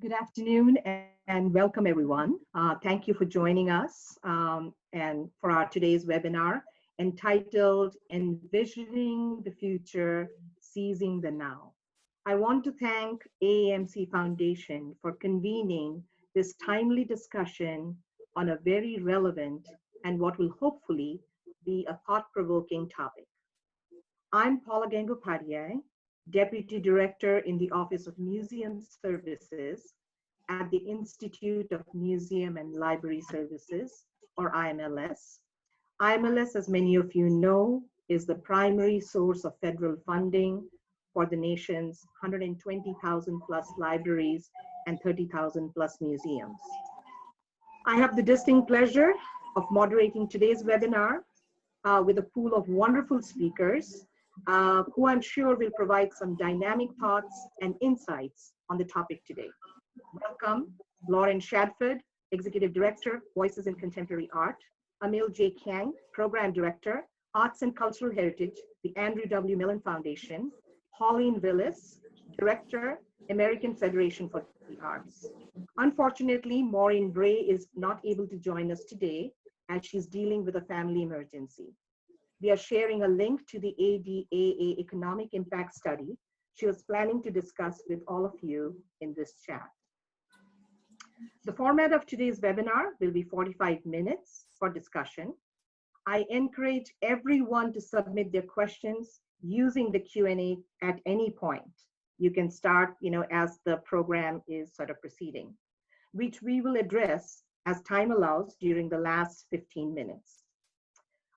Good afternoon and welcome everyone. Thank you for joining us and for our today's webinar entitled Envisioning the Future, Seizing the Now. I want to thank AAMC Foundation for convening this timely discussion on a very relevant and what will hopefully be a thought-provoking topic. I'm Paula Gangopadhyay, Deputy Director in the Office of Museum Services at the Institute of Museum and Library Services, or IMLS. IMLS, as many of you know, is the primary source of federal funding for the nation's 120,000 plus libraries and 30,000 plus museums. I have the distinct pleasure of moderating today's webinar with a pool of wonderful speakers who I'm sure will provide some dynamic thoughts and insights on the topic today. Welcome, Lauren Shadford, Executive Director, Voices in Contemporary Art, Emil Kang, Program Director, Arts and Cultural Heritage, the Andrew W. Mellon Foundation, Pauline Willis, Director, American Federation for the Arts. Unfortunately, Maureen Bray is not able to join us today as she's dealing with a family emergency. We are sharing a link to the ADAA Economic Impact Study she was planning to discuss with all of you in this chat. The format of today's webinar will be 45 minutes for discussion. I encourage everyone to submit their questions using the Q&A at any point. You can start, as the program is sort of proceeding, which we will address as time allows during the last 15 minutes.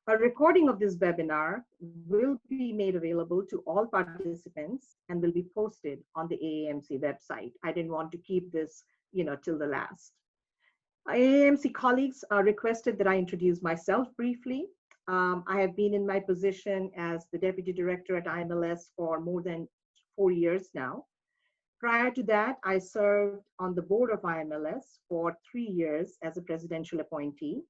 A recording of this webinar will be made available to all participants and will be posted on the AAMC website. I didn't want to keep this till the last. AAMC colleagues requested that I introduce myself briefly. I have been in my position as the Deputy Director at IMLS for more than 4 years now. Prior to that, I served on the board of IMLS for 3 years as a presidential appointee.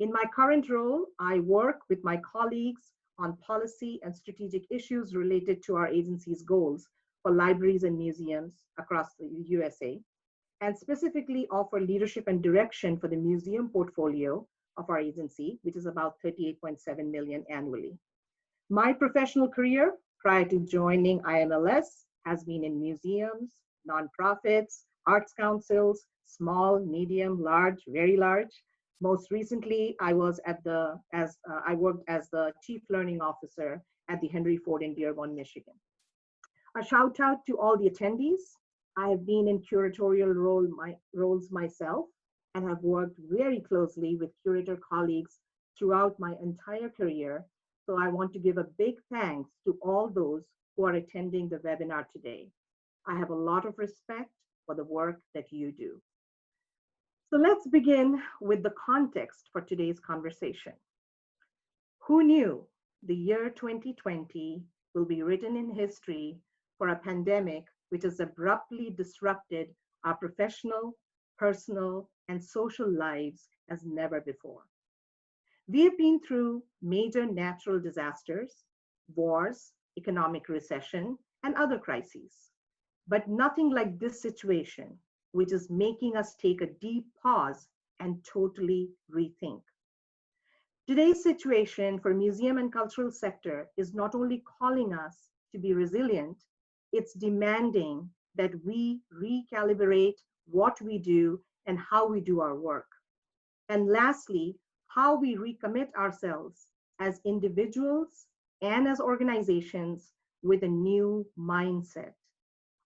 In my current role, I work with my colleagues on policy and strategic issues related to our agency's goals for libraries and museums across the USA, and specifically offer leadership and direction for the museum portfolio of our agency, which is about 38.7 million annually. My professional career prior to joining IMLS has been in museums, nonprofits, arts councils, small, medium, large, very large. Most recently, I worked as the Chief Learning Officer at the Henry Ford in Dearborn, Michigan. A shout out to all the attendees. I have been in curatorial roles myself and have worked very closely with curator colleagues throughout my entire career. So I want to give a big thanks to all those who are attending the webinar today. I have a lot of respect for the work that you do. So let's begin with the context for today's conversation. Who knew the year 2020 will be written in history for a pandemic which has abruptly disrupted our professional, personal, and social lives as never before? We have been through major natural disasters, wars, economic recession, and other crises, but nothing like this situation, which is making us take a deep pause and totally rethink. Today's situation for museum and cultural sector is not only calling us to be resilient, it's demanding that we recalibrate what we do and how we do our work. And lastly, how we recommit ourselves as individuals and as organizations with a new mindset,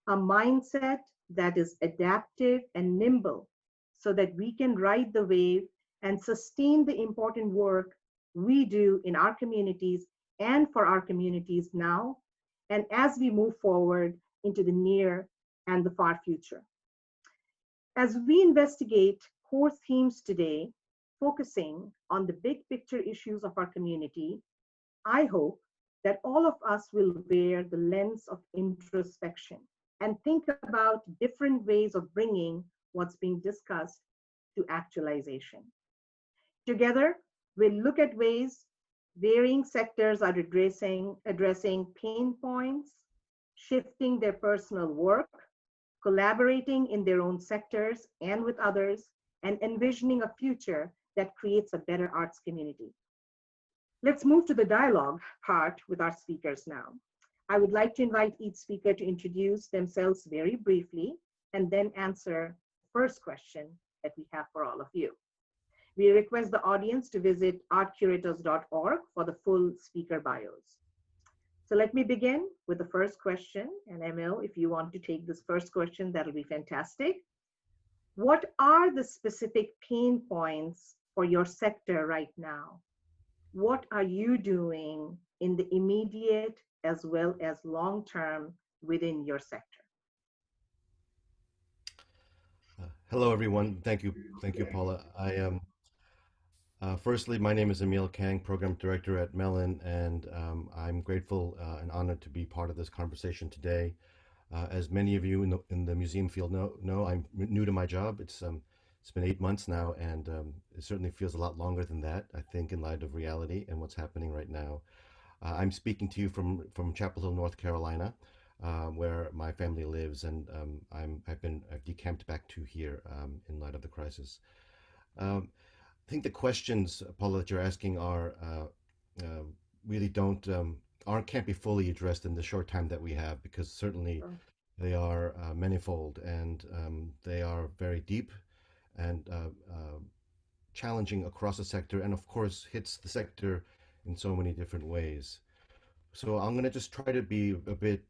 a mindset that is adaptive and nimble so that we can ride the wave and sustain the important work we do in our communities and for our communities now, and as we move forward into the near and the far future. As we investigate core themes today, focusing on the big picture issues of our community, I hope that all of us will bear the lens of introspection and think about different ways of bringing what's being discussed to actualization. Together, we'll look at ways varying sectors are addressing pain points, shifting their personal work, collaborating in their own sectors and with others, and envisioning a future that creates a better arts community. Let's move to the dialogue part with our speakers now. I would like to invite each speaker to introduce themselves very briefly and then answer the first question that we have for all of you. We request the audience to visit artcurators.org for the full speaker bios. So let me begin with the first question. And Emil, if you want to take this first question, that'll be fantastic. What are the specific pain points for your sector right now? What are you doing in the immediate as well as long term within your sector? Hello, everyone. Thank you, Paula. Firstly, my name is Emil Kang, Program Director at Mellon, and I'm grateful and honored to be part of this conversation today. As many of you in the museum field know, I'm new to my job. It's been 8 months now, and it certainly feels a lot longer than that, I think, in light of reality and what's happening right now. I'm speaking to you from Chapel Hill, North Carolina, where my family lives, and I've decamped back to here in light of the crisis. I think the questions, Paula, that you're asking are really can't be fully addressed in the short time that we have, because certainly they are manifold, and they are very deep and challenging across the sector, and of course hits the sector in so many different ways. So I'm going to just try to be a bit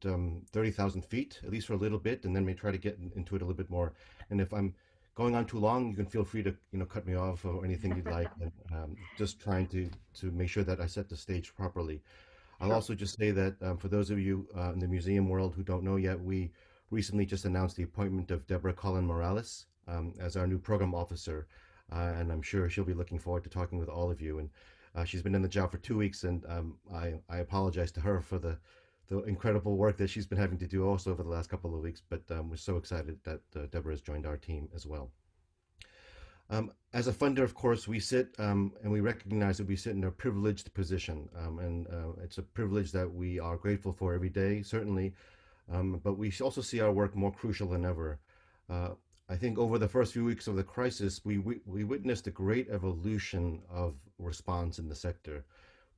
30,000 feet, at least for a little bit, and then may try to get into it a little bit more. And if I'm going on too long, you can feel free to cut me off or anything you'd like. And just trying to make sure that I set the stage properly. I'll also just say that for those of you in the museum world who don't know yet, we recently just announced the appointment of Deborah Cullen Morales as our new program officer, and I'm sure she'll be looking forward to talking with all of you. And she's been in the job for 2 weeks, and I apologize to her for the incredible work that she's been having to do also over the last couple of weeks, but we're so excited that Deborah has joined our team as well. As a funder, of course, we sit and we recognize that we sit in a privileged position, and it's a privilege that we are grateful for every day, certainly, but we also see our work more crucial than ever. I think over the first few weeks of the crisis, we witnessed a great evolution of response in the sector.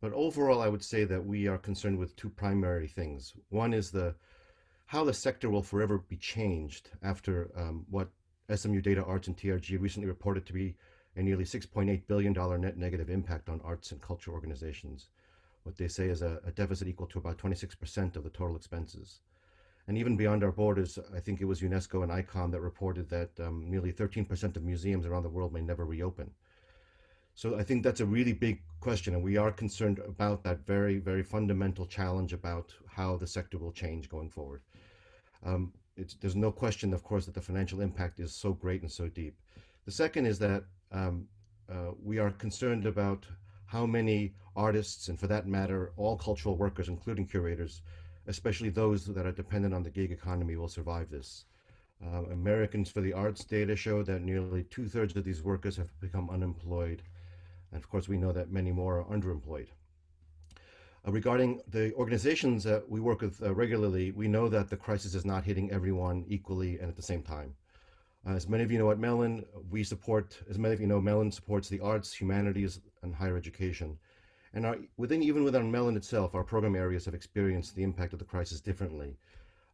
But overall, I would say that we are concerned with two primary things. One is how the sector will forever be changed after what SMU Data Arts and TRG recently reported to be a nearly $6.8 billion net negative impact on arts and culture organizations. What they say is a deficit equal to about 26% of the total expenses. And even beyond our borders, I think it was UNESCO and ICOM that reported that nearly 13% of museums around the world may never reopen. So I think that's a really big question, and we are concerned about that very, very fundamental challenge about how the sector will change going forward. There's no question, of course, that the financial impact is so great and so deep. The second is that we are concerned about how many artists, and for that matter, all cultural workers, including curators, especially those that are dependent on the gig economy, will survive this. Americans for the Arts data show that nearly 2/3 of these workers have become unemployed. And of course, we know that many more are underemployed. Regarding the organizations that we work with regularly, we know that the crisis is not hitting everyone equally and at the same time. As many of you know, at Mellon, Mellon supports the arts, humanities, and higher education. And even within Mellon itself, our program areas have experienced the impact of the crisis differently,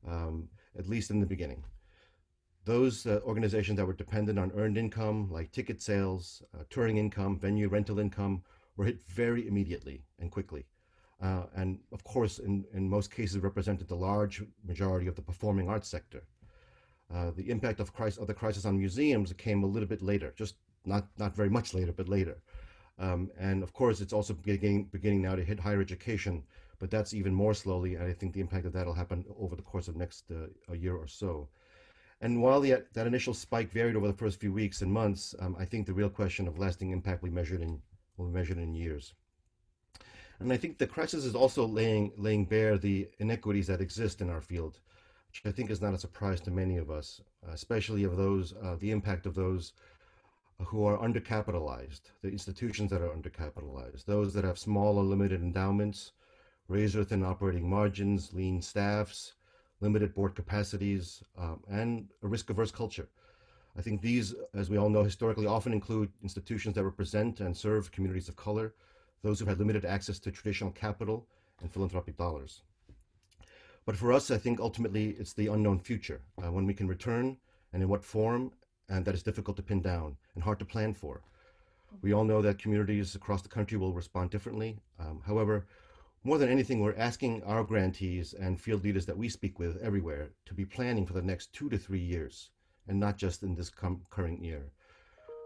at least in the beginning. Those organizations that were dependent on earned income, like ticket sales, touring income, venue rental income, were hit very immediately and quickly. And of course, in most cases, represented the large majority of the performing arts sector. The impact of the crisis on museums came a little bit later, just not very much later, but later. And of course, it's also beginning now to hit higher education, but that's even more slowly. And I think the impact of that will happen over the course of next a year or so. And while that initial spike varied over the first few weeks and months, I think the real question of lasting impact will be measured in years. And I think the crisis is also laying bare the inequities that exist in our field, which I think is not a surprise to many of us, especially of the impact of those who are undercapitalized, the institutions that are undercapitalized, those that have small or limited endowments, razor-thin operating margins, lean staffs, limited board capacities, and a risk-averse culture. I think these, as we all know, historically often include institutions that represent and serve communities of color, those who had limited access to traditional capital and philanthropic dollars. But for us, I think ultimately it's the unknown future, when we can return and in what form, and that is difficult to pin down and hard to plan for. We all know that communities across the country will respond differently. However, more than anything, we're asking our grantees and field leaders that we speak with everywhere to be planning for the next 2 to 3 years, and not just in this current year.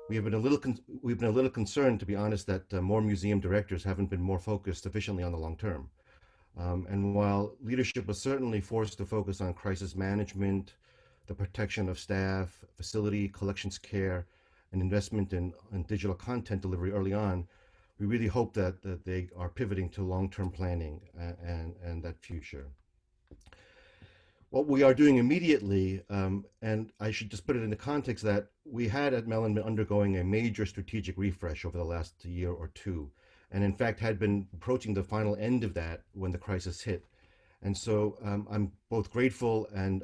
We've been a little concerned, to be honest, that more museum directors haven't been more focused sufficiently on the long term. And while leadership was certainly forced to focus on crisis management, the protection of staff, facility, collections care, and investment in digital content delivery early on, we really hope that they are pivoting to long-term planning and that future. What we are doing immediately, and I should just put it in the context that we had at Mellon been undergoing a major strategic refresh over the last year or two, and in fact had been approaching the final end of that when the crisis hit. And so I'm both grateful and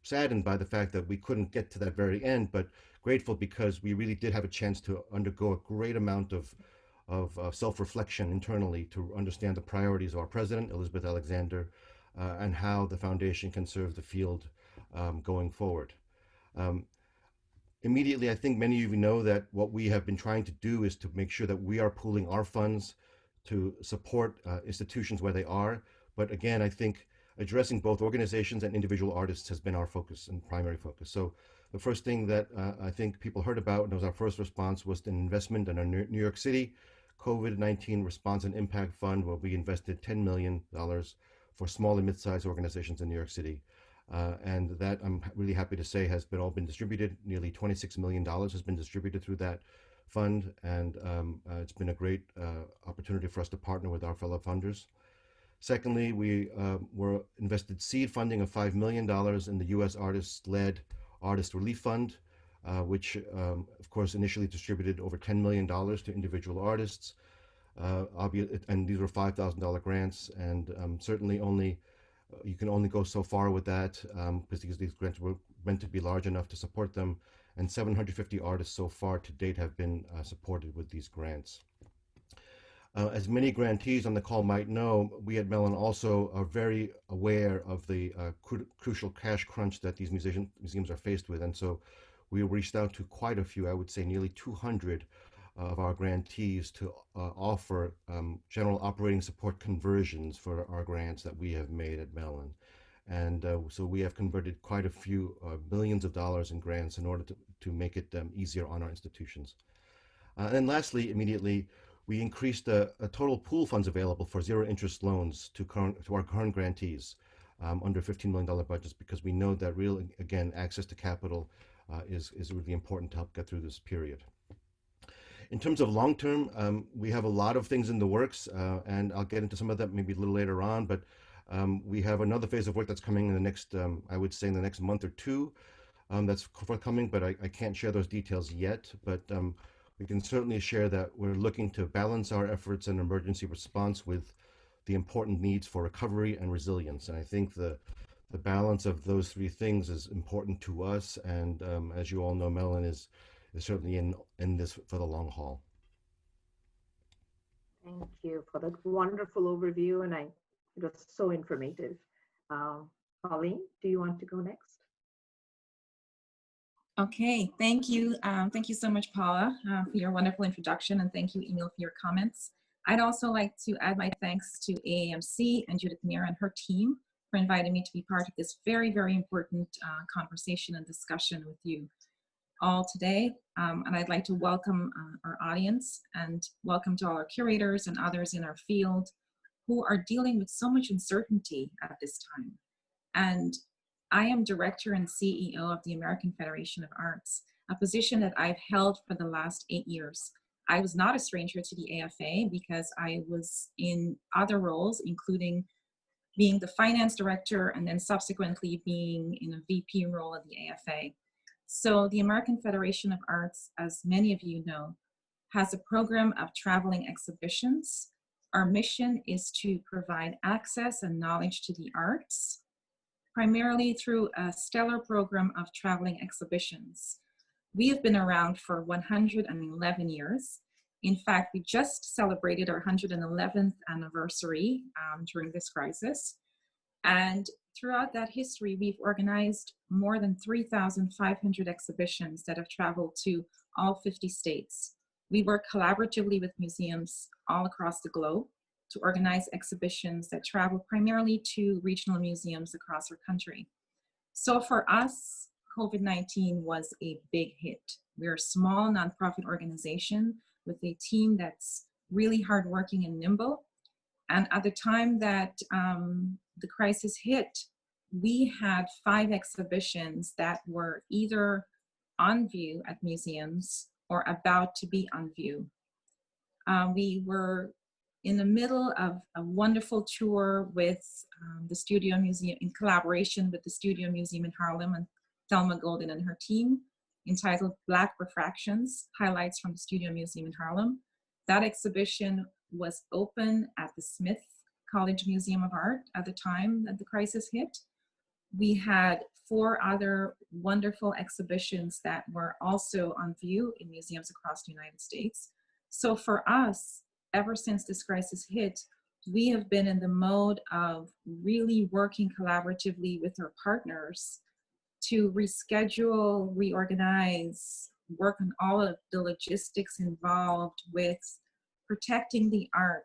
saddened by the fact that we couldn't get to that very end, but grateful because we really did have a chance to undergo a great amount of self-reflection internally to understand the priorities of our president, Elizabeth Alexander, and how the foundation can serve the field going forward. Immediately, I think many of you know that what we have been trying to do is to make sure that we are pooling our funds to support institutions where they are. But again, I think addressing both organizations and individual artists has been our focus and primary focus. So the first thing that I think people heard about, and it was our first response, was an investment in our New York City COVID-19 Response and Impact Fund, where we invested $10 million for small and mid-sized organizations in New York City. And that, I'm really happy to say, has all been distributed. Nearly $26 million has been distributed through that fund, and it's been a great opportunity for us to partner with our fellow funders. Secondly, we were invested seed funding of $5 million in the U.S. Artist-led Artist Relief Fund, which, of course, initially distributed over $10 million to individual artists. And these were $5,000 grants, and certainly you can only go so far with that because these grants were meant to be large enough to support them, and 750 artists so far to date have been supported with these grants. As many grantees on the call might know, we at Mellon also are very aware of the crucial cash crunch that these museums are faced with, and so we reached out to quite a few, I would say nearly 200 of our grantees to offer general operating support conversions for our grants that we have made at Mellon. And so we have converted quite a few millions of dollars in grants in order to make it easier on our institutions. And then lastly, immediately, we increased the total pool funds available for zero interest loans to our current grantees under $15 million budgets, because we know that again, access to capital is really important to help get through this period. In terms of long-term, we have a lot of things in the works, and I'll get into some of that maybe a little later on, but we have another phase of work that's coming in the next, I would say in the next month or two, that's forthcoming, but I can't share those details yet, but we can certainly share that we're looking to balance our efforts in emergency response with the important needs for recovery and resilience. And I think the balance of those three things is important to us, and as you all know, Mellon is certainly in this for the long haul. Thank you for that wonderful overview, and it was so informative. Pauline, do you want to go next? Okay, thank you. Thank you so much, Paula, for your wonderful introduction, and thank you, Emil, for your comments. I'd also like to add my thanks to AAMC and Judith Mira and her team for inviting me to be part of this very, very important conversation and discussion with you all today. And I'd like to welcome our audience and welcome to all our curators and others in our field who are dealing with so much uncertainty at this time. And I am Director and CEO of the American Federation of Arts, a position that I've held for the last 8 years. I was not a stranger to the AFA because I was in other roles, including being the finance director and then subsequently being in a VP role at the AFA. So the American Federation of Arts, as many of you know, has a program of traveling exhibitions. Our mission is to provide access and knowledge to the arts primarily through a stellar program of traveling exhibitions. We have been around for 111 years. In fact, we just celebrated our 111th anniversary during this crisis. And throughout that history, we've organized more than 3,500 exhibitions that have traveled to all 50 states. We work collaboratively with museums all across the globe to organize exhibitions that travel primarily to regional museums across our country. So for us, COVID-19 was a big hit. We're a small nonprofit organization with a team that's really hardworking and nimble. And at the time that the crisis hit, we had 5 exhibitions that were either on view at museums or about to be on view. We were in the middle of a wonderful tour with the Studio Museum, in collaboration with the Studio Museum in Harlem and Thelma Golden and her team, entitled Black Refractions, Highlights from the Studio Museum in Harlem. That exhibition was open at the Smith College Museum of Art at the time that the crisis hit. We had 4 other wonderful exhibitions that were also on view in museums across the United States. So for us, ever since this crisis hit, we have been in the mode of really working collaboratively with our partners to reschedule, reorganize, work on all of the logistics involved with protecting the art,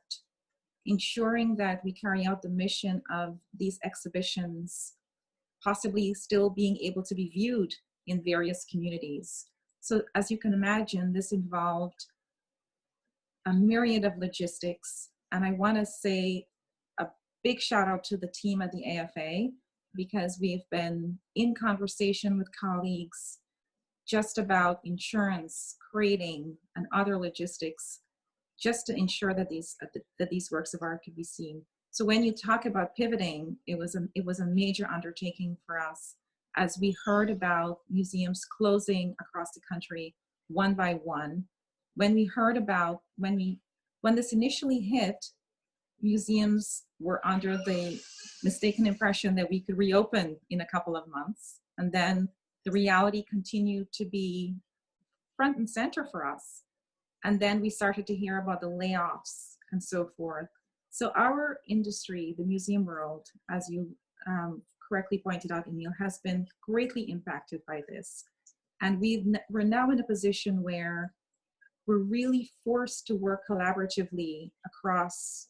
ensuring that we carry out the mission of these exhibitions, possibly still being able to be viewed in various communities. So as you can imagine, this involved a myriad of logistics. And I want to say a big shout out to the team at the AFA, because we've been in conversation with colleagues just about insurance, crating, and other logistics, just to ensure that these works of art could be seen. So when you talk about pivoting, it was a major undertaking for us, as we heard about museums closing across the country one by one. When we heard about, when this initially hit, museums were under the mistaken impression that we could reopen in a couple of months. And then the reality continued to be front and center for us. And then we started to hear about the layoffs and so forth. So our industry, the museum world, as you correctly pointed out, Emil, has been greatly impacted by this. And we're now in a position where we're really forced to work collaboratively across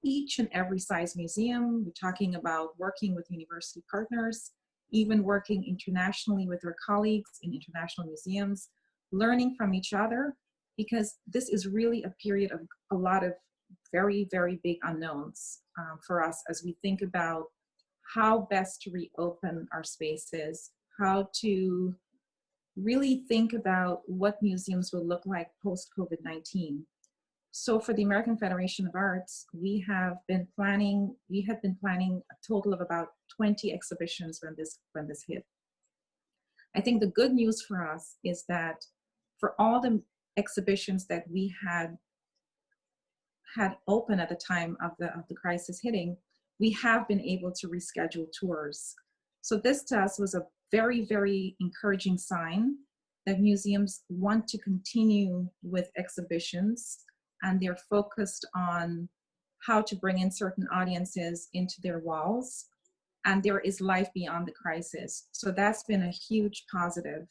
each and every size museum. We're talking about working with university partners, even working internationally with our colleagues in international museums, learning from each other, because this is really a period of a lot of very, very big unknowns for us as we think about how best to reopen our spaces, how to really think about what museums will look like post-COVID-19. So for the American Federation of Arts, we had been planning a total of about 20 exhibitions when this hit. I think the good news for us is that for all the exhibitions that we had open at the time of the crisis hitting, we have been able to reschedule tours. So this to us was a very, very encouraging sign that museums want to continue with exhibitions, and they're focused on how to bring in certain audiences into their walls, and there is life beyond the crisis. So that's been a huge positive.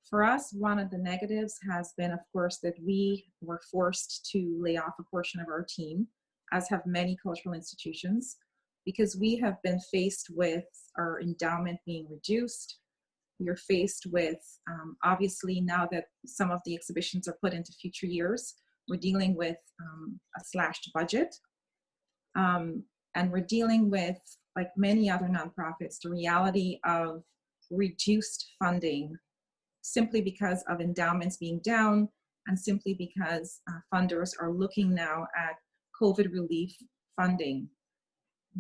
For us, one of the negatives has been, of course, that we were forced to lay off a portion of our team, as have many cultural institutions, because we have been faced with our endowment being reduced. We are faced with, obviously, now that some of the exhibitions are put into future years, we're dealing with a slashed budget. And we're dealing with, like many other nonprofits, the reality of reduced funding, simply because of endowments being down, and simply because funders are looking now at COVID relief funding.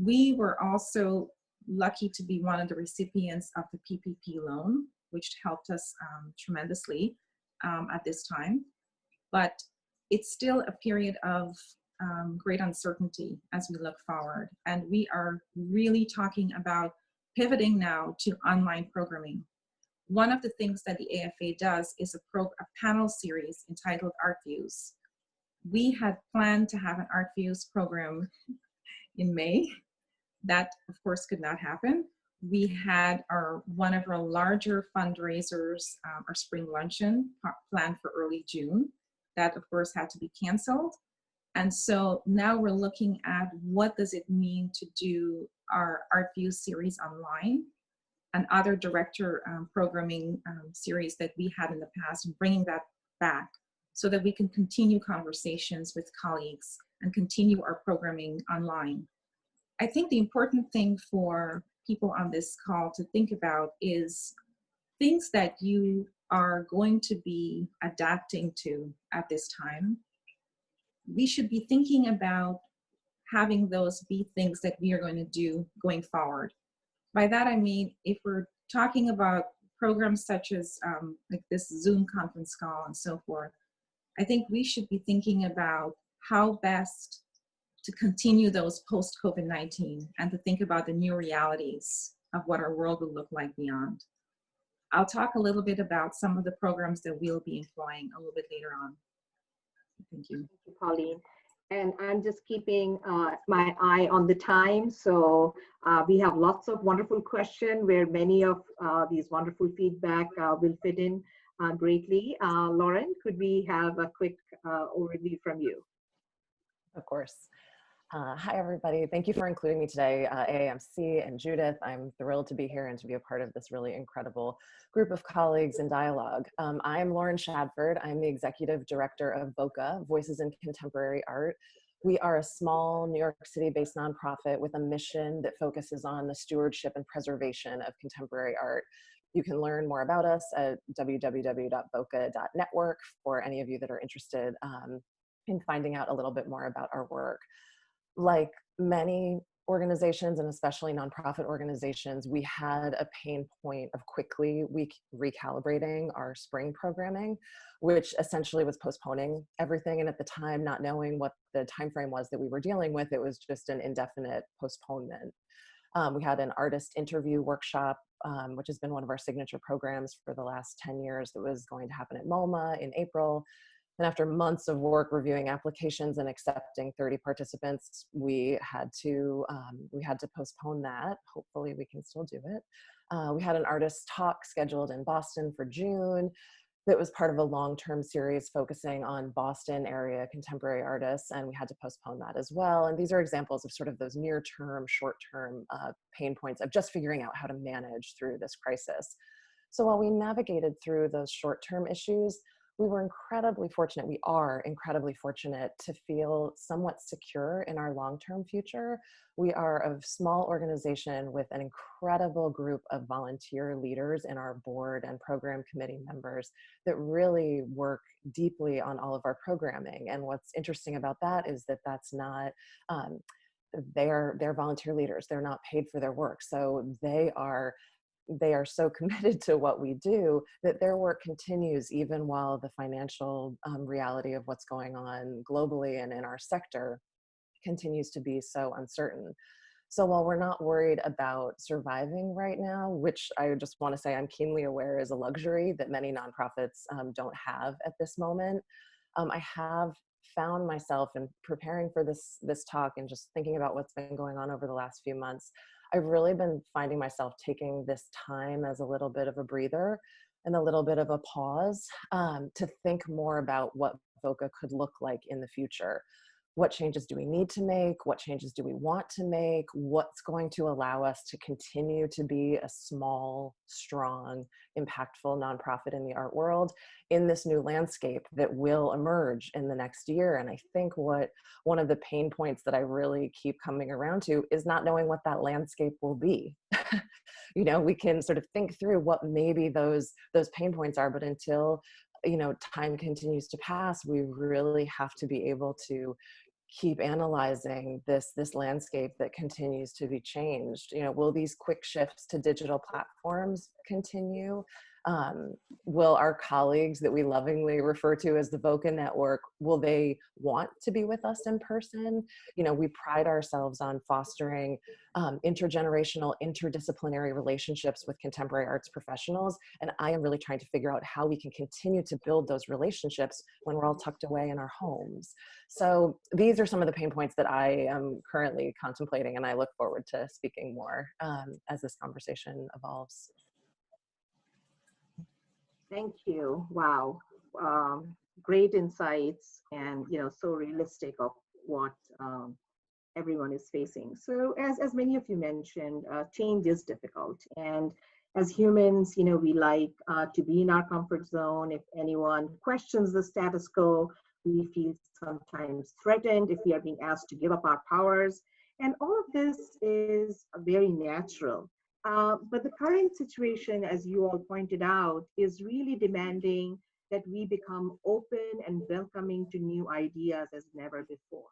We were also lucky to be one of the recipients of the PPP loan, which helped us tremendously at this time. But it's still a period of great uncertainty as we look forward. And we are really talking about pivoting now to online programming. One of the things that the AFA does is a panel series entitled Art Views. We had planned to have an Art Views program in May. That, of course, could not happen. We had one of our larger fundraisers, our spring luncheon, planned for early June. That, of course, had to be canceled. And so now we're looking at what does it mean to do our Art Views series online and other director programming series that we had in the past, and bringing that back so that we can continue conversations with colleagues and continue our programming online. I think the important thing for people on this call to think about is things that you are going to be adapting to at this time. We should be thinking about having those be things that we are going to do going forward. By that I mean, if we're talking about programs such as like this Zoom conference call and so forth, I think we should be thinking about how best to continue those post-COVID-19 and to think about the new realities of what our world will look like beyond. I'll talk a little bit about some of the programs that we'll be employing a little bit later on. Thank you. Thank you, Pauline. And I'm just keeping my eye on the time. So we have lots of wonderful questions where many of these wonderful feedback will fit in greatly. Lauren, could we have a quick overview from you? Of course. Hi, everybody. Thank you for including me today, AAMC and Judith. I'm thrilled to be here and to be a part of this really incredible group of colleagues in dialogue. I'm Lauren Shadford. I'm the Executive Director of VoCA, Voices in Contemporary Art. We are a small New York City-based nonprofit with a mission that focuses on the stewardship and preservation of contemporary art. You can learn more about us at www.voca.network for any of you that are interested in finding out a little bit more about our work. Like many organizations, and especially nonprofit organizations, we had a pain point of quickly recalibrating our spring programming, which essentially was postponing everything. And at the time, not knowing what the time frame was that we were dealing with, it was just an indefinite postponement. We had an artist interview workshop, which has been one of our signature programs for the last 10 years, that was going to happen at MoMA in April. And after months of work reviewing applications and accepting 30 participants, we had to postpone that. Hopefully we can still do it. We had an artist talk scheduled in Boston for June that was part of a long-term series focusing on Boston area contemporary artists, and we had to postpone that as well. And these are examples of sort of those near-term, short-term pain points of just figuring out how to manage through this crisis. So while we navigated through those short-term issues, we are incredibly fortunate to feel somewhat secure in our long-term future. We are a small organization with an incredible group of volunteer leaders in our board and program committee members that really work deeply on all of our programming. And what's interesting about that is that that's not, they're volunteer leaders. They're not paid for their work. So they are so committed to what we do that their work continues even while the financial reality of what's going on globally and in our sector continues to be so uncertain. So while we're not worried about surviving right now, which I just want to say I'm keenly aware is a luxury that many nonprofits don't have at this moment, I have found myself in preparing for this talk and just thinking about what's been going on over the last few months, I've really been finding myself taking this time as a little bit of a breather and a little bit of a pause to think more about what VoCA could look like in the future. What changes do we need to make? What changes do we want to make? What's going to allow us to continue to be a small, strong, impactful nonprofit in the art world in this new landscape that will emerge in the next year? And I think one of the pain points that I really keep coming around to is not knowing what that landscape will be. You know, we can sort of think through what maybe those pain points are, but until time continues to pass, we really have to be able to keep analyzing this landscape that continues to be changed. Will these quick shifts to digital platforms continue? Will our colleagues that we lovingly refer to as the VoCA network, will they want to be with us in person? You know, we pride ourselves on fostering intergenerational, interdisciplinary relationships with contemporary arts professionals. And I am really trying to figure out how we can continue to build those relationships when we're all tucked away in our homes. So these are some of the pain points that I am currently contemplating, and I look forward to speaking more as this conversation evolves. Thank you. Wow. Great insights, and so realistic of what everyone is facing. So as many of you mentioned, change is difficult. And as humans, we like to be in our comfort zone. If anyone questions the status quo, we feel sometimes threatened if we are being asked to give up our powers. And all of this is very natural. But the current situation, as you all pointed out, is really demanding that we become open and welcoming to new ideas as never before.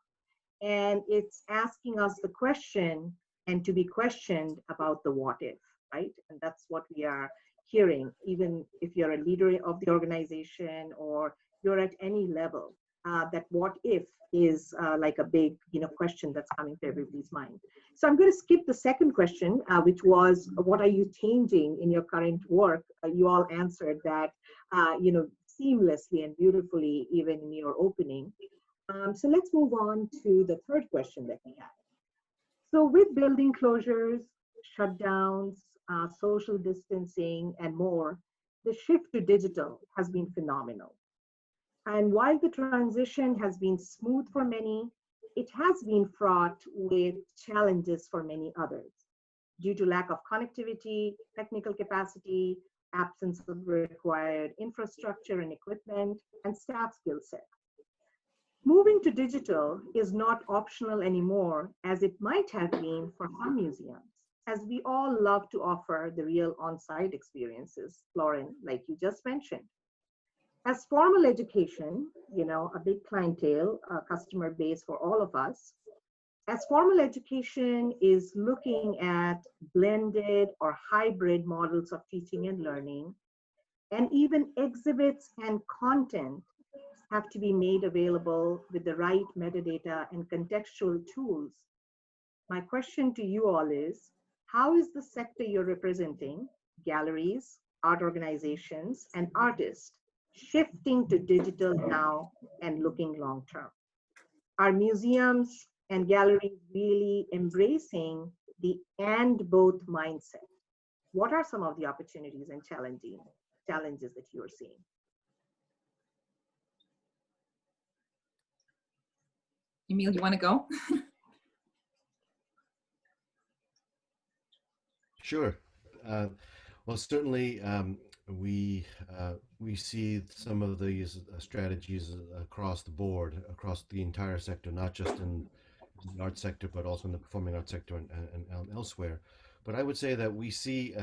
And it's asking us the question and to be questioned about the what if, right? And that's what we are hearing, even if you're a leader of the organization or you're at any level, that what if is like a big question that's coming to everybody's mind. So I'm going to skip the second question, which was, what are you changing in your current work? You all answered that seamlessly and beautifully, even in your opening. So let's move on to the third question that we have. So with building closures, shutdowns, social distancing, and more, the shift to digital has been phenomenal. And while the transition has been smooth for many, it has been fraught with challenges for many others due to lack of connectivity, technical capacity, absence of required infrastructure and equipment, and staff skill set. Moving to digital is not optional anymore, as it might have been for some museums, as we all love to offer the real on-site experiences, Lauren, like you just mentioned. As formal education, a big clientele, a customer base for all of us, as formal education is looking at blended or hybrid models of teaching and learning, and even exhibits and content have to be made available with the right metadata and contextual tools. My question to you all is, how is the sector you're representing, galleries, art organizations, and artists, shifting to digital now and looking long term? Are museums and galleries really embracing the and both mindset? What are some of the opportunities and challenges that you're seeing? Emil, you want to go? Sure. Well, certainly we see some of these strategies across the board, across the entire sector, not just in the art sector, but also in the performing arts sector and elsewhere. But I would say that we see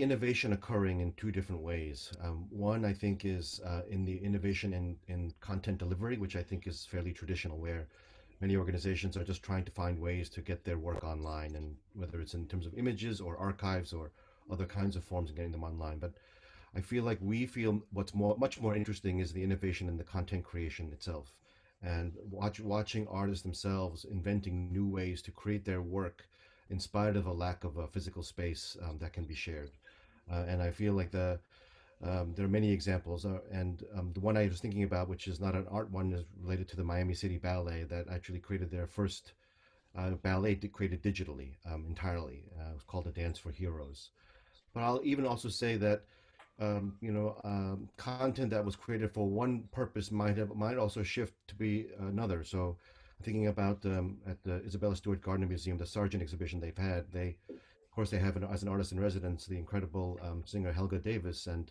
innovation occurring in two different ways. One, I think, is in the innovation in content delivery, which I think is fairly traditional, where many organizations are just trying to find ways to get their work online, and whether it's in terms of images or archives or other kinds of forms of getting them online. But I feel like what's much more interesting is the innovation in the content creation itself, and watching artists themselves inventing new ways to create their work in spite of a lack of a physical space that can be shared. And I feel like there are many examples, and the one I was thinking about, which is not an art one, is related to the Miami City Ballet that actually created their first ballet created digitally entirely. It was called A Dance for Heroes. But I'll even also say that content that was created for one purpose might also shift to be another. So thinking about at the Isabella Stewart Gardner Museum, the Sargent exhibition they've had, of course, they have, as an artist in residence, the incredible singer Helga Davis, and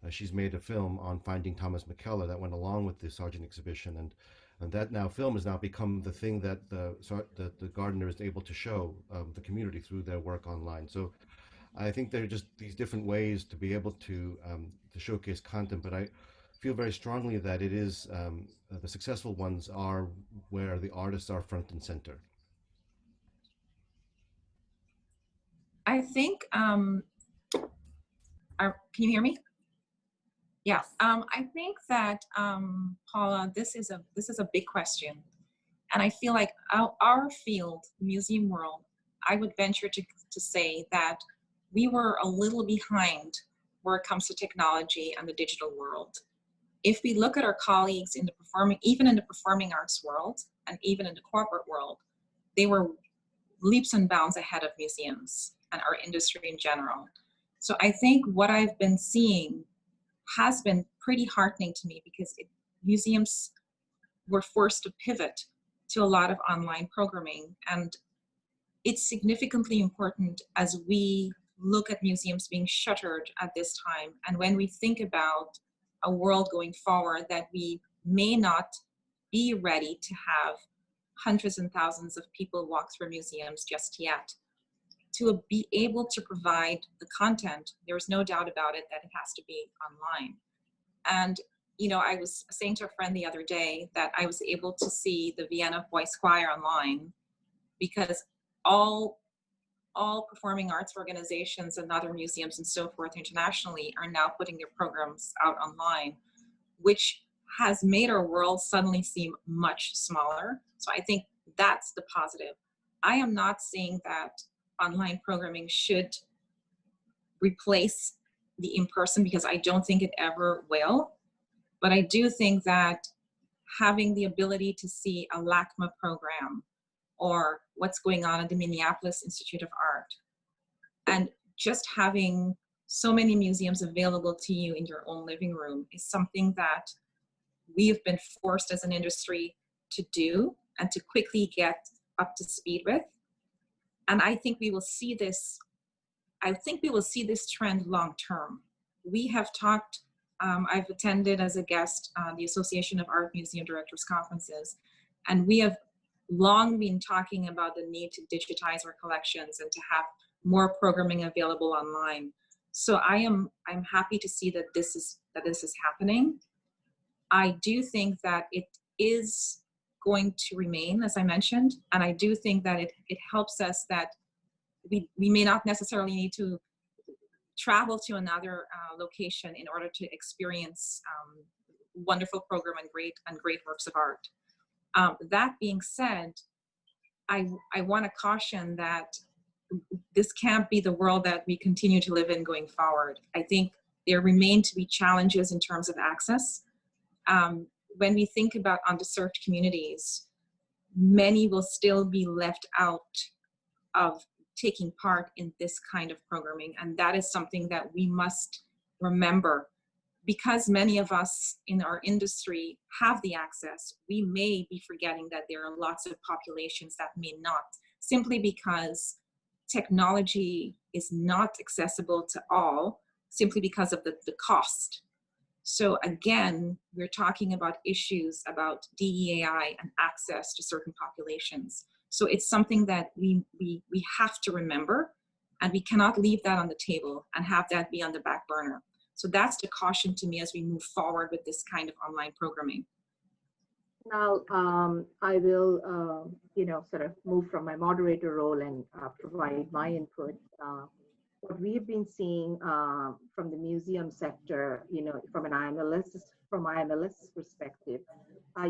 she's made a film on finding Thomas McKellar that went along with the Sargent exhibition, and that film has now become the thing that the Gardner is able to show the community through their work online. So I think there are just these different ways to be able to showcase content, but I feel very strongly that it is the successful ones are where the artists are front and center. I think Can you hear me? Yeah, I think that, Paula, this is a big question. And I feel like our field, museum world, I would venture to say that we were a little behind where it comes to technology and the digital world. If we look at our colleagues in the even in the performing arts world, and even in the corporate world, they were leaps and bounds ahead of museums and our industry in general. So I think what I've been seeing has been pretty heartening to me, because museums were forced to pivot to a lot of online programming. And it's significantly important as we look at museums being shuttered at this time. And when we think about a world going forward that we may not be ready to have hundreds and thousands of people walk through museums just yet, to be able to provide the content, there's no doubt about it that it has to be online. And you know, I was saying to a friend the other day that I was able to see the Vienna Voice Choir online, because all performing arts organizations and other museums and so forth internationally are now putting their programs out online, which has made our world suddenly seem much smaller. So I think that's the positive. I am not saying that online programming should replace the in-person, because I don't think it ever will. But I do think that having the ability to see a LACMA program or what's going on at the Minneapolis Institute of Art, and just having so many museums available to you in your own living room, is something that we've been forced as an industry to do and to quickly get up to speed with. And I think we will see this, trend long term. We have talked, I've attended as a guest the Association of Art Museum Directors conferences, and we have long been talking about the need to digitize our collections and to have more programming available online. So I'm happy to see that this is happening. I do think that it is going to remain, as I mentioned, and I do think that it helps us that we may not necessarily need to travel to another location in order to experience wonderful program and great works of art. That being said, I want to caution that this can't be the world that we continue to live in going forward. I think there remain to be challenges in terms of access. When we think about underserved communities, many will still be left out of taking part in this kind of programming. And that is something that we must remember. Because many of us in our industry have the access, we may be forgetting that there are lots of populations that may not, simply because technology is not accessible to all, simply because of the cost. So again, we're talking about issues about DEAI and access to certain populations. So it's something that we have to remember, and we cannot leave that on the table and have that be on the back burner. So that's the caution to me as we move forward with this kind of online programming. Now, I will, sort of move from my moderator role and provide my input. What we've been seeing from the museum sector, from IMLS's perspective,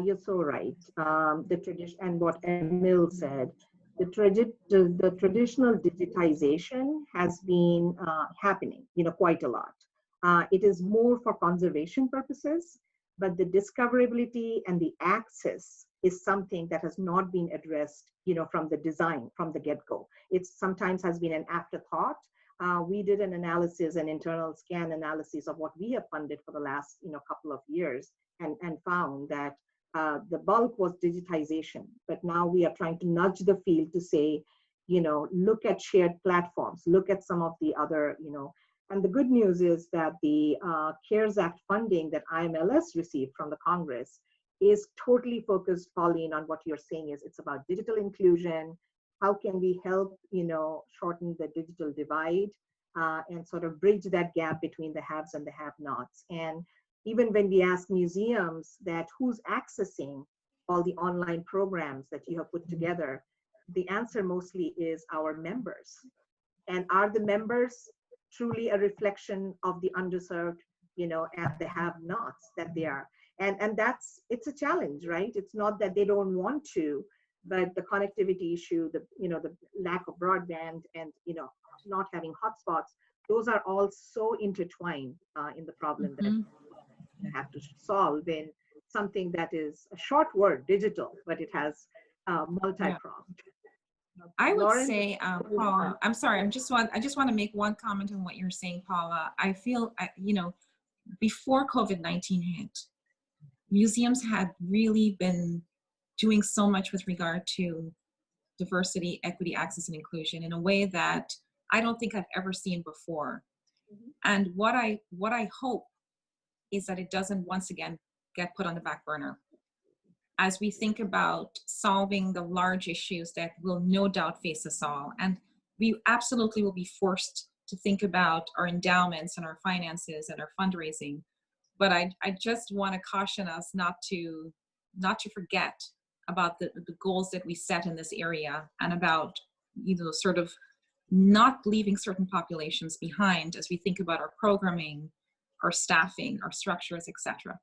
you're so right. The tradition, and what Emil said, the traditional digitization has been happening, quite a lot. It is more for conservation purposes, but the discoverability and the access is something that has not been addressed, from the design, from the get-go. It sometimes has been an afterthought. We did an analysis, an internal scan analysis of what we have funded for the last, couple of years, and found that the bulk was digitization. But now we are trying to nudge the field to say, look at shared platforms, look at some of the other, and the good news is that the CARES Act funding that IMLS received from the Congress is totally focused, Pauline, on what you're saying is it's about digital inclusion. How can we help, shorten the digital divide and sort of bridge that gap between the haves and the have-nots? And even when we ask museums that who's accessing all the online programs that you have put together, the answer mostly is our members. And are the members truly a reflection of the underserved, and the have-nots that they are. And it's a challenge, right? It's not that they don't want to, but the connectivity issue, the lack of broadband, and not having hotspots, those are all so intertwined in the problem that you have to solve in something that is a short word, digital, but it has multi-pronged. I would Lauren? say, Paula, I'm sorry, I just want to make one comment on what you're saying, Paula. I feel, before COVID-19 hit, museums had really been doing so much with regard to diversity, equity, access, and inclusion in a way that I don't think I've ever seen before. And what I hope is that it doesn't once again get put on the back burner as we think about solving the large issues that will no doubt face us all. And we absolutely will be forced to think about our endowments and our finances and our fundraising. But I just want to caution us not to forget about the goals that we set in this area, and about sort of not leaving certain populations behind as we think about our programming, our staffing, our structures, etc.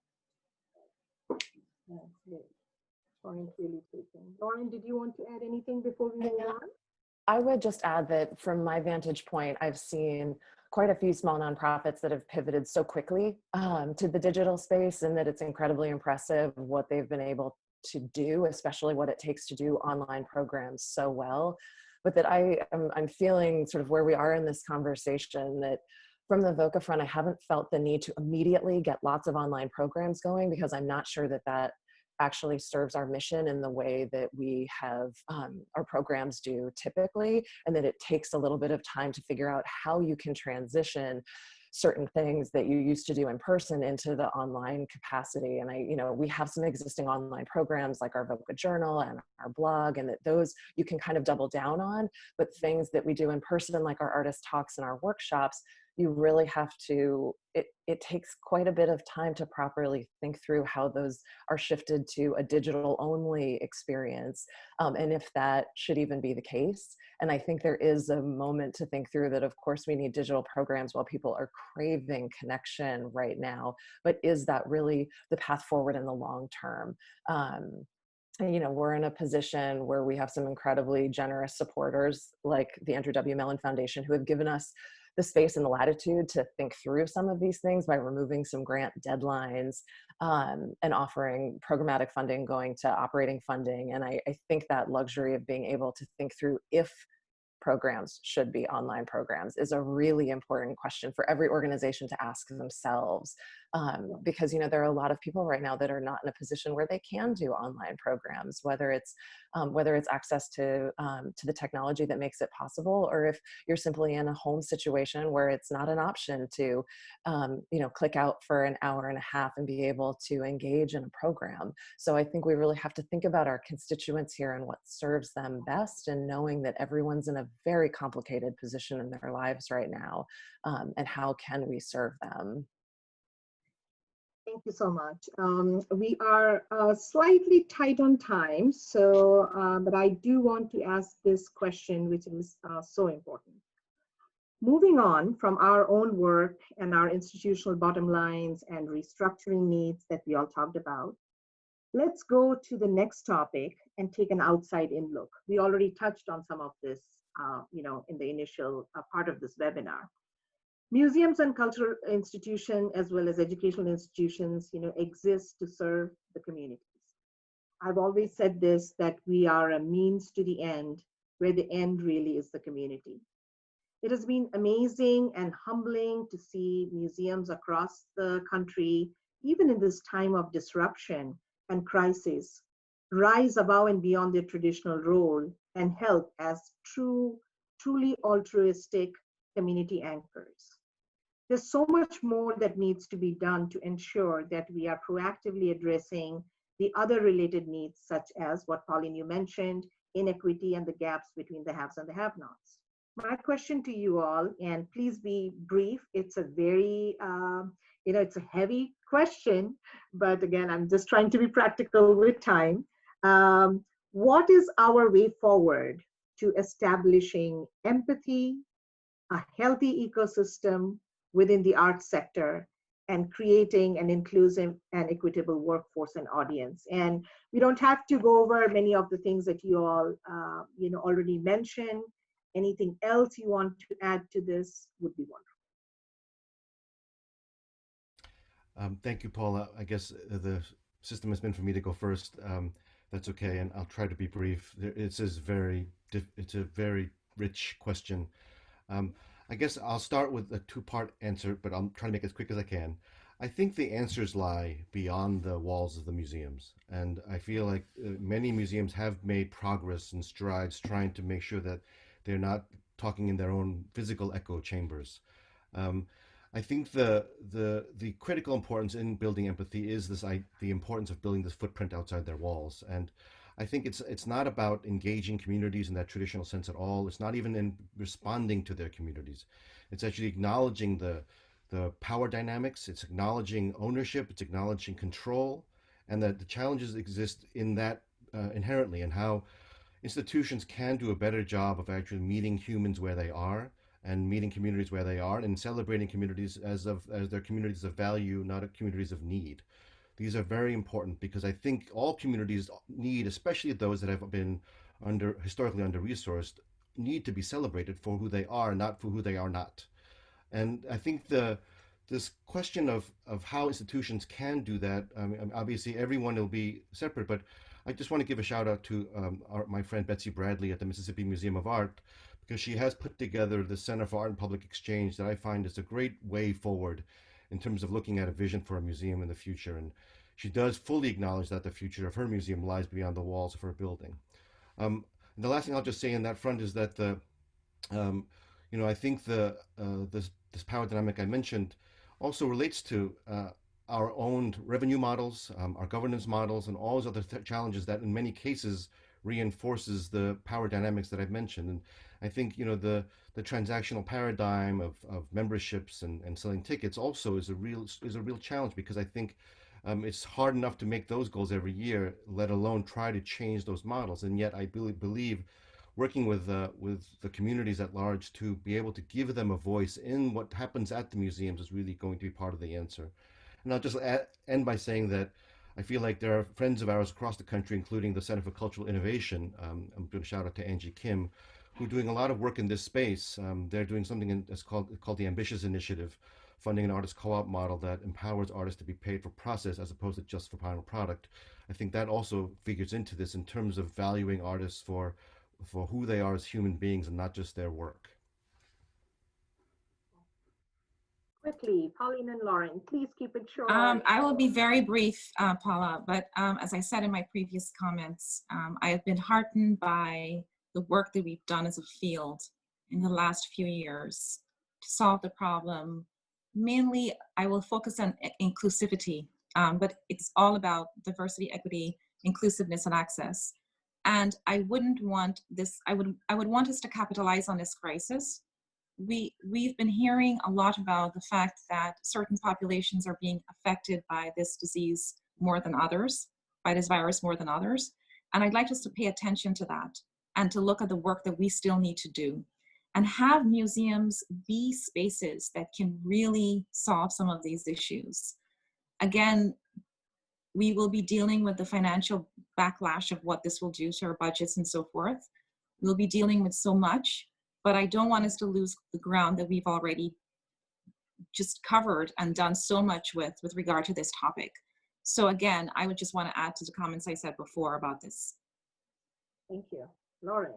Lauren, did you want to add anything before we move on? I would just add that from my vantage point, I've seen quite a few small nonprofits that have pivoted so quickly to the digital space, and that it's incredibly impressive what they've been able to do, especially what it takes to do online programs so well. But that I'm feeling sort of where we are in this conversation, that from the VoCA front, I haven't felt the need to immediately get lots of online programs going, because I'm not sure that actually serves our mission in the way that we have our programs do typically, and that it takes a little bit of time to figure out how you can transition certain things that you used to do in person into the online capacity. And we have some existing online programs like our VoCA journal and our blog, and that those you can kind of double down on, but things that we do in person, like our artist talks and our workshops, you really have to, it takes quite a bit of time to properly think through how those are shifted to a digital only experience, and if that should even be the case. And I think there is a moment to think through that, of course, we need digital programs while people are craving connection right now, but is that really the path forward in the long term? We're in a position where we have some incredibly generous supporters like the Andrew W. Mellon Foundation, who have given us the space and the latitude to think through some of these things by removing some grant deadlines and offering programmatic funding going to operating funding. And I think that luxury of being able to think through if programs should be online programs is a really important question for every organization to ask themselves, because there are a lot of people right now that are not in a position where they can do online programs, whether it's access to the technology that makes it possible, or if you're simply in a home situation where it's not an option to click out for an hour and a half and be able to engage in a program. So I think we really have to think about our constituents here and what serves them best, and knowing that everyone's in a very complicated position in their lives right now, and how can we serve them? Thank you so much. We are slightly tight on time, so but I do want to ask this question, which is so important. Moving on from our own work and our institutional bottom lines and restructuring needs that we all talked about, let's go to the next topic and take an outside-in look. We already touched on some of this, in the initial part of this webinar. Museums and cultural institutions, as well as educational institutions, exist to serve the communities. I've always said this, that we are a means to the end, where the end really is the community. It has been amazing and humbling to see museums across the country, even in this time of disruption and crisis, rise above and beyond their traditional role and help as truly altruistic community anchors. There's so much more that needs to be done to ensure that we are proactively addressing the other related needs, such as what Pauline, you mentioned, inequity and the gaps between the haves and the have-nots. My question to you all, and please be brief, it's a very, it's a heavy question, but again, I'm just trying to be practical with time. What is our way forward to establishing empathy, a healthy ecosystem within the arts sector, and creating an inclusive and equitable workforce and audience. And we don't have to go over many of the things that you all already mentioned. Anything else you want to add to this would be wonderful. Thank you, Paula. I guess the system has been for me to go first. That's okay, and I'll try to be brief. It's a very rich question. I guess I'll start with a two-part answer, but I'll try to make it as quick as I can. I think the answers lie beyond the walls of the museums, and I feel like many museums have made progress and strides trying to make sure that they're not talking in their own physical echo chambers. I think the critical importance in building empathy is the importance of building this footprint outside their walls. And I think it's not about engaging communities in that traditional sense at all. It's not even in responding to their communities. It's actually acknowledging the power dynamics. It's acknowledging ownership. It's acknowledging control, and that the challenges exist in that inherently, and how institutions can do a better job of actually meeting humans where they are, and meeting communities where they are, and celebrating communities as their communities of value, not communities of need. These are very important because I think all communities need, especially those that have been historically under-resourced, need to be celebrated for who they are, not for who they are not. And I think this question of how institutions can do that, obviously everyone will be separate, but I just want to give a shout out to my friend Betsy Bradley at the Mississippi Museum of Art, because she has put together the Center for Art and Public Exchange that I find is a great way forward in terms of looking at a vision for a museum in the future. And she does fully acknowledge that the future of her museum lies beyond the walls of her building. And the last thing I'll just say in that front is that I think this power dynamic I mentioned also relates to our own revenue models, our governance models, and all those other challenges that in many cases reinforces the power dynamics that I've mentioned. And I think the transactional paradigm of memberships and selling tickets also is a real challenge, because I think it's hard enough to make those goals every year, let alone try to change those models. And yet I believe working with the communities at large to be able to give them a voice in what happens at the museums is really going to be part of the answer. And I'll just end by saying that I feel like there are friends of ours across the country, including the Center for Cultural Innovation. I'm going to shout out to Angie Kim, who are doing a lot of work in this space. They're doing something that's called the Ambitious Initiative, funding an artist co-op model that empowers artists to be paid for process as opposed to just for final product. I think that also figures into this in terms of valuing artists for who they are as human beings and not just their work. Quickly, Pauline and Lauren, please keep it short. I will be very brief, Paula, but as I said in my previous comments, I have been heartened by the work that we've done as a field in the last few years to solve the problem. Mainly, I will focus on inclusivity, but it's all about diversity, equity, inclusiveness, and access. And I wouldn't want this, I would want us to capitalize on this crisis. We've been hearing a lot about the fact that certain populations are being affected by this disease more than others, by this virus more than others. And I'd like us to pay attention to that and to look at the work that we still need to do, and have museums be spaces that can really solve some of these issues. Again, we will be dealing with the financial backlash of what this will do to our budgets and so forth. We'll be dealing with so much, but I don't want us to lose the ground that we've already just covered and done so much with regard to this topic. So again, I would just want to add to the comments I said before about this. Thank you. Lauren.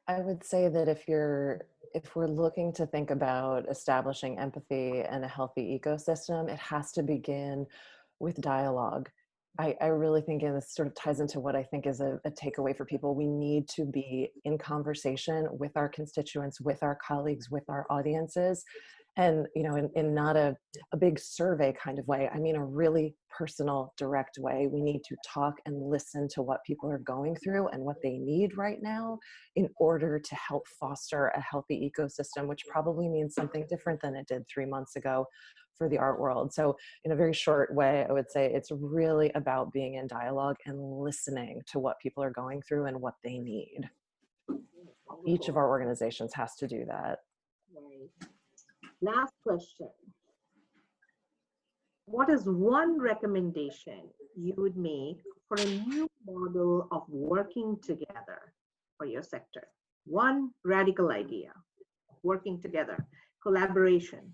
I would say that if we're looking to think about establishing empathy and a healthy ecosystem, it has to begin with dialogue. I really think, and this sort of ties into what I think is a takeaway for people, we need to be in conversation with our constituents, with our colleagues, with our audiences, and in not a big survey kind of way. I mean a really personal, direct way. We need to talk and listen to what people are going through and what they need right now in order to help foster a healthy ecosystem, which probably means something different than it did 3 months ago for the art world. So in a very short way, I would say it's really about being in dialogue and listening to what people are going through and what they need. each of our organizations has to do that. Right. Last question. What is one recommendation you would make for a new model of working together for your sector? One radical idea, working together, collaboration.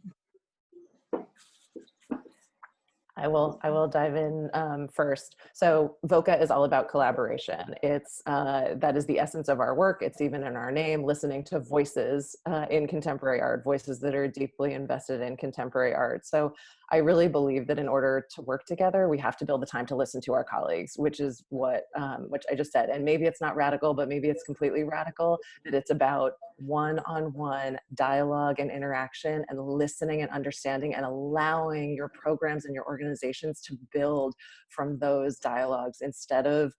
I will dive in first. So VoCA is all about collaboration. It's that is the essence of our work. It's even in our name, listening to voices in contemporary art, voices that are deeply invested in contemporary art. So I really believe that in order to work together, we have to build the time to listen to our colleagues, which is what which I just said. And maybe it's not radical, but maybe it's completely radical, that it's about one-on-one dialogue and interaction and listening and understanding and allowing your programs and your organizations to build from those dialogues instead of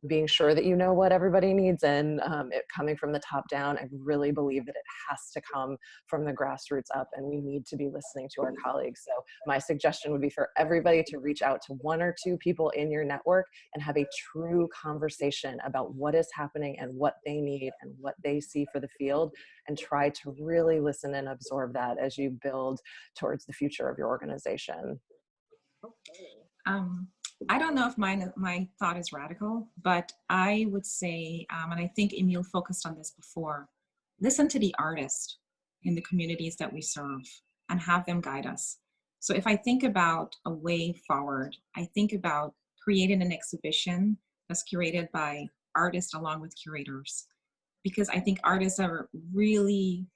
being sure that you know what everybody needs and it coming from the top down. I really believe that it has to come from the grassroots up, and we need to be listening to our colleagues. So my suggestion would be for everybody to reach out to one or two people in your network and have a true conversation about what is happening and what they need and what they see for the field, and try to really listen and absorb that as you build towards the future of your organization. I don't know if my thought is radical, but I would say, and I think Emil focused on this before, listen to the artist in the communities that we serve and have them guide us. So if I think about a way forward, I think about creating an exhibition that's curated by artists along with curators, because I think artists are the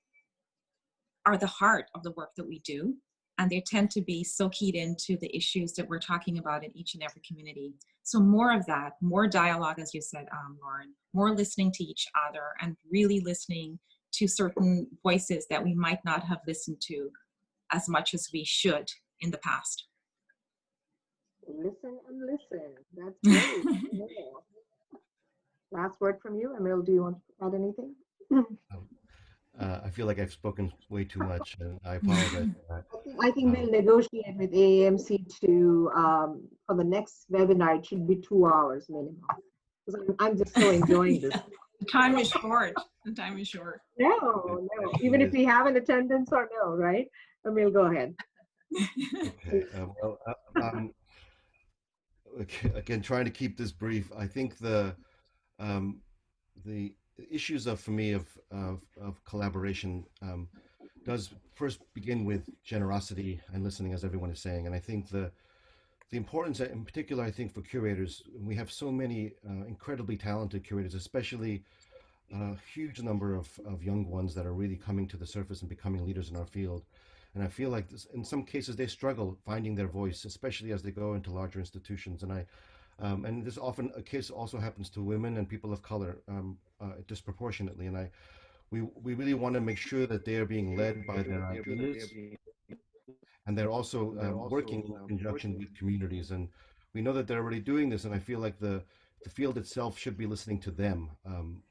heart of the work that we do. And they tend to be so keyed into the issues that we're talking about in each and every community. So more of that, more dialogue, as you said, Maureen, more listening to each other and really listening to certain voices that we might not have listened to as much as we should in the past. Listen and listen. That's great. Yeah. Last word from you, Emil. Do you want to add anything? I feel like I've spoken way too much, and I apologize for that. I think we'll negotiate with AAMC to for the next webinar. It should be 2 hours minimum, because I'm just so enjoying this. The time is short. The time is short. No. Even if we have an attendance or no, right? Emil, go ahead. Okay. Again, trying to keep this brief. I think the issues for me of collaboration does first begin with generosity and listening, as everyone is saying. And I think the importance, in particular, I think for curators, we have so many incredibly talented curators, especially a huge number of young ones that are really coming to the surface and becoming leaders in our field. And I feel like in some cases they struggle finding their voice, especially as they go into larger institutions. And this often a case also happens to women and people of color disproportionately. And we really want to make sure that they are being led by their ideas, and they're also working in conjunction with communities. And we know that they're already doing this. And I feel like the field itself should be listening to them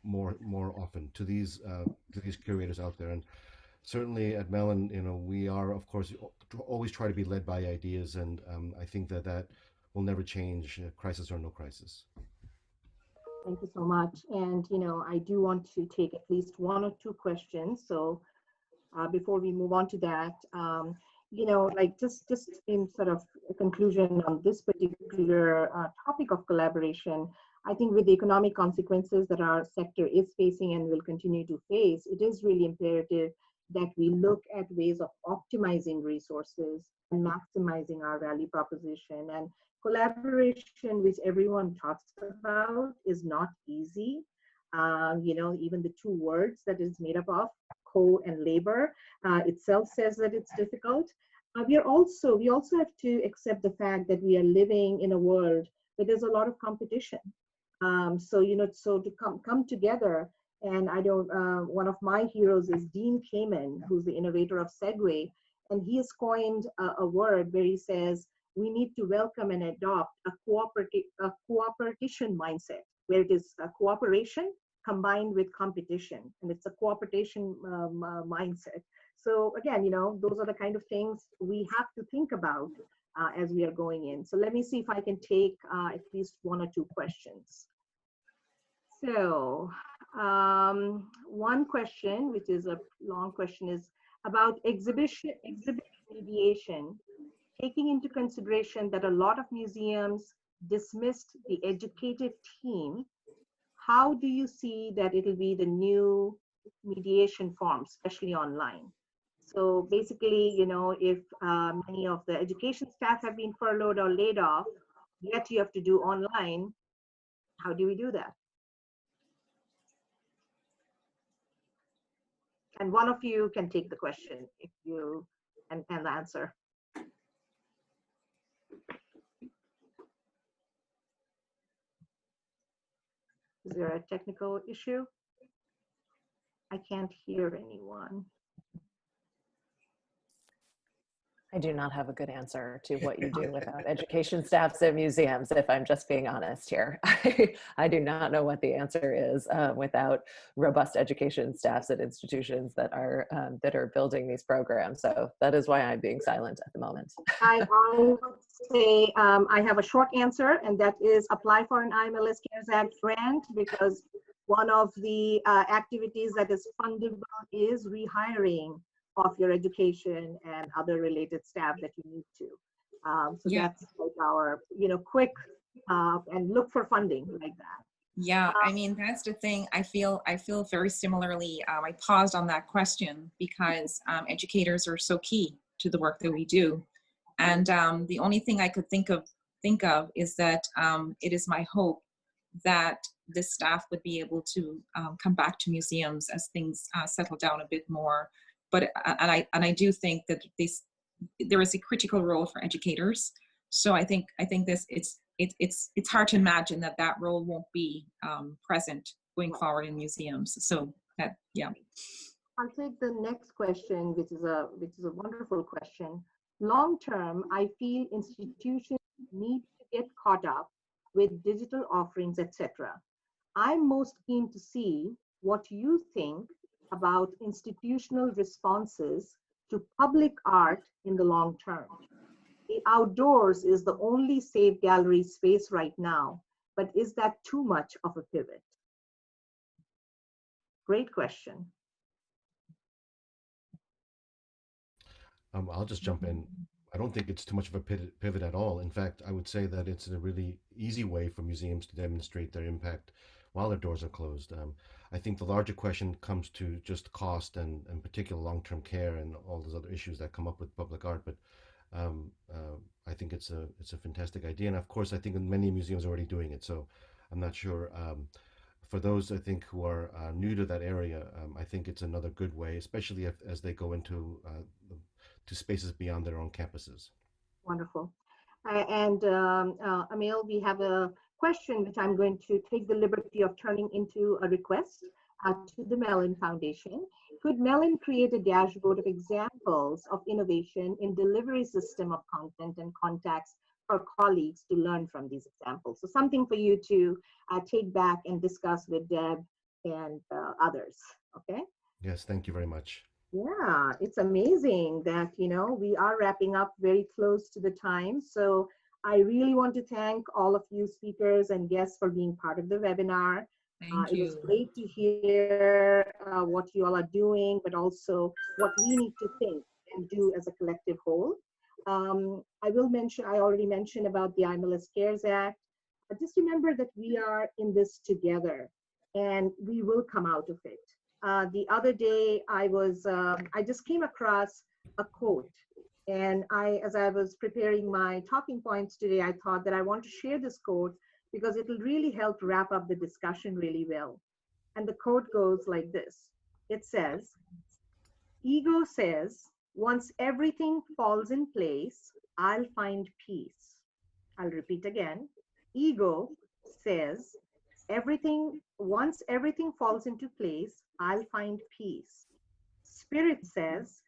more often, to these curators out there. And certainly at Mellon, we are, of course, always try to be led by ideas. And I think that will never change, crisis or no crisis. Thank you so much. And, I do want to take at least one or two questions. So before we move on to that, just in sort of a conclusion on this particular topic of collaboration, I think with the economic consequences that our sector is facing and will continue to face, it is really imperative that we look at ways of optimizing resources and maximizing our value proposition. And collaboration, which everyone talks about, is not easy. Even the two words that it's made up of, co and labor, itself says that it's difficult. We also have to accept the fact that we are living in a world where there's a lot of competition. So to come together, and one of my heroes is Dean Kamen, who's the innovator of Segway, and he has coined a word where he says, we need to welcome and adopt a cooperation mindset, where it is cooperation combined with competition, and it's a cooperation mindset. So again, those are the kind of things we have to think about as we are going in. So let me see if I can take at least one or two questions. So One question, which is a long question, is about exhibit mediation, taking into consideration that a lot of museums dismissed the educated team. How do you see that it'll be the new mediation form, especially online? So basically, you know, if many of the education staff have been furloughed or laid off, yet you have to do online, how do we do that? And one of you can take the question if you and answer. Is there a technical issue? I can't hear anyone. I do not have a good answer to what you do without education staffs at museums, if I'm just being honest here. I do not know what the answer is without robust education staffs at institutions that are building these programs. So that is why I'm being silent at the moment. I would say I have a short answer, and that is apply for an IMLS CARES Act grant, because one of the activities that is fundable is rehiring of your education and other related staff that you need to. So Yeah. that's like our, you know, quick and look for funding like that. Yeah, I mean, that's the thing. I feel very similarly. I paused on that question because educators are so key to the work that we do. And the only thing I could think of is that it is my hope that the staff would be able to come back to museums as things settle down a bit more. But I do think that there is a critical role for educators. So I think this it's hard to imagine that role won't be present going forward in museums. So that, yeah. I'll take the next question, which is a wonderful question. Long term, I feel institutions need to get caught up with digital offerings, etc. I'm most keen to see what you think about institutional responses to public art in the long term. The outdoors is the only safe gallery space right now, but is that too much of a pivot? Great question. I'll just jump in. I don't think it's too much of a pivot at all. In fact, I would say that it's a really easy way for museums to demonstrate their impact while their doors are closed. I think the larger question comes to just cost and particular long-term care and all those other issues that come up with public art. But I think it's a fantastic idea, and of course, I think many museums are already doing it. So I'm not sure. For those I think who are new to that area, I think it's another good way, especially as they go into to spaces beyond their own campuses. Wonderful. And Emil, we have a question which I'm going to take the liberty of turning into a request to the Mellon Foundation. Could Mellon create a dashboard of examples of innovation in delivery system of content and contacts for colleagues to learn from these examples? So something for you to take back and discuss with Deb and others, okay? Yes, thank you very much. Yeah, it's amazing that, you know, we are wrapping up very close to the time. So I really want to thank all of you speakers and guests for being part of the webinar. Thank It you. was great to hear what you all are doing, but also what we need to think and do as a collective whole. I already mentioned about the IMLS CARES Act, but just remember that we are in this together and we will come out of it. The other day, I just came across a quote, and as I was preparing my talking points today, I thought that I want to share this quote because it will really help wrap up the discussion really well. And the quote goes like this. It says, "Ego says, once everything falls in place, I'll find peace." I'll repeat again. Ego says, once everything falls into place, I'll find peace. Spirit says,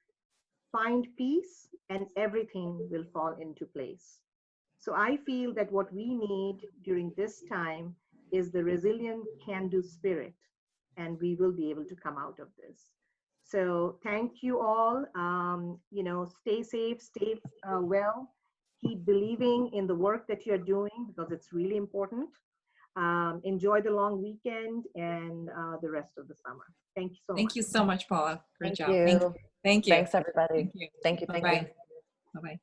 find peace and everything will fall into place. So I feel that what we need during this time is the resilient can-do spirit, and we will be able to come out of this. So thank you all. You know, stay safe, stay well, keep believing in the work that you're doing because it's really important. Enjoy the long weekend and the rest of the summer. Thank you so much. Thank you so much, Paula. Great Thank job. you. Thank you. Thanks, everybody. Thank you. Thank you. Bye-bye. Bye-bye.